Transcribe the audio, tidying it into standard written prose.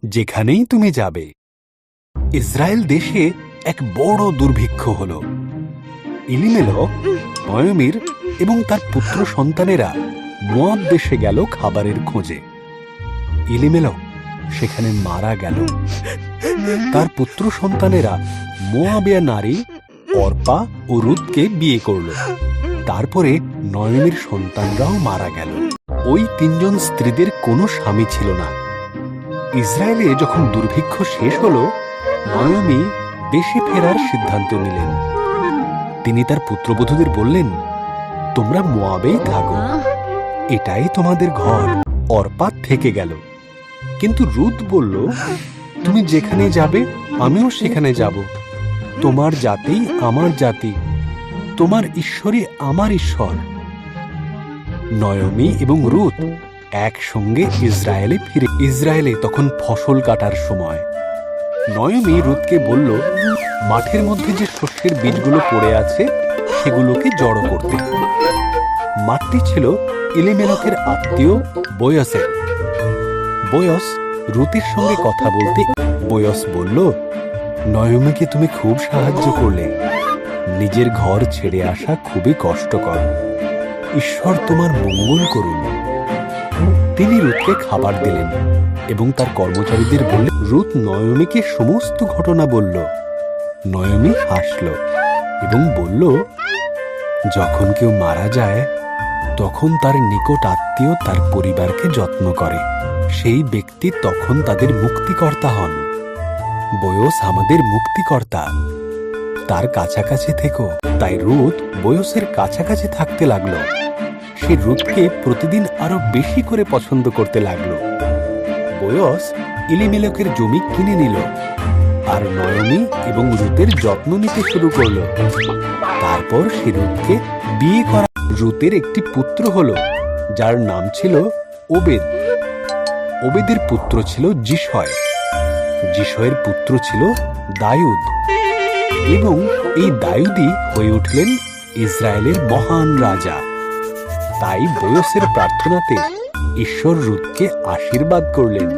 যেখানেই তুমি যাবে। ইসরায়েল দেশে এক বড় দুর্ভিক্ষ হল। এলিমেলক, নয়মির এবং তার পুত্র সন্তানেরা মোয়াব দেশে গেল খাবারের খোঁজে। এলিমেলক সেখানে মারা গেল। তার পুত্র সন্তানেরা মোয়াবিয়া নারী অর্পা ও রুথকে বিয়ে করল। তারপরে নয়মির সন্তানরাও মারা গেল। ওই তিনজন স্ত্রীদের কোনো স্বামী ছিল না। ইসরায়েলে যখন দুর্ভিক্ষ শেষ হল, নয়মি দেশে ফেরার সিদ্ধান্ত নিলেন। তিনি তার পুত্রবধূদের বললেন, তোমরা মোয়াবেই থাকো, এটাই তোমাদের ঘর। অর্পা থেকে গেল, কিন্তু রুথ বলল, তুমি যেখানে যাবে আমিও সেখানে যাব। তোমার জাতি আমার জাতি, তোমার ঈশ্বরই আমার ঈশ্বর। নয়মি এবং রুথ একসঙ্গে ইসরায়েলে তখন ফসল কাটার সময়। নয়মি রুথকে বলল, মাঠের মধ্যে যে শস্যের বীজগুলো পড়ে আছে সেগুলোকে জড়ো করতে। মাঠটি ছিল এলিমেলকের আত্মীয় বোয়সের। বোয়স রুথের সঙ্গে কথা বলতে বোয়স বলল, নয়মিকে তুমি খুব সাহায্য করলে। নিজের ঘর ছেড়ে আসা খুবই কষ্টকর। ঈশ্বর তোমার মঙ্গল করুন। তিনি রুথকে খাবার দিলেন এবং তার কর্মচারীদের বললেন। রুথ নয়মিকে সমস্ত ঘটনা বলল। নয়মি হাসল এবং বলল, যখন কেউ মারা যায় তখন তার নিকট আত্মীয় তার পরিবারকে যত্ন করে। সেই ব্যক্তি তখন তাদের মুক্তিকর্তা হন। বোয়স আমাদের মুক্তিকর্তা, তার কাছাকাছি থেকো। তাই রুথ বোয়সের কাছাকাছি থাকতে লাগলো। সে রুথকে প্রতিদিন আরো বেশি করে পছন্দ করতে লাগলো। বোয়স এলিমেলকের জমি কিনে নিল আর নয়মি এবং রুথের যত্ন নিতে শুরু করলো। তারপর সে রুথকে বিয়ে করা। রুথের একটি পুত্র হলো, যার নাম ছিল ওবেদ। ওবেদের পুত্র ছিল যিশয়। যিশয়ের পুত্র ছিল দায়ুদ, এবং এই দায়ুদই হয়ে উঠলেন ইসরায়েলের মহান রাজা। তাই বোয়সের প্রার্থনাতে ঈশ্বর রুথকে আশীর্বাদ করলেন।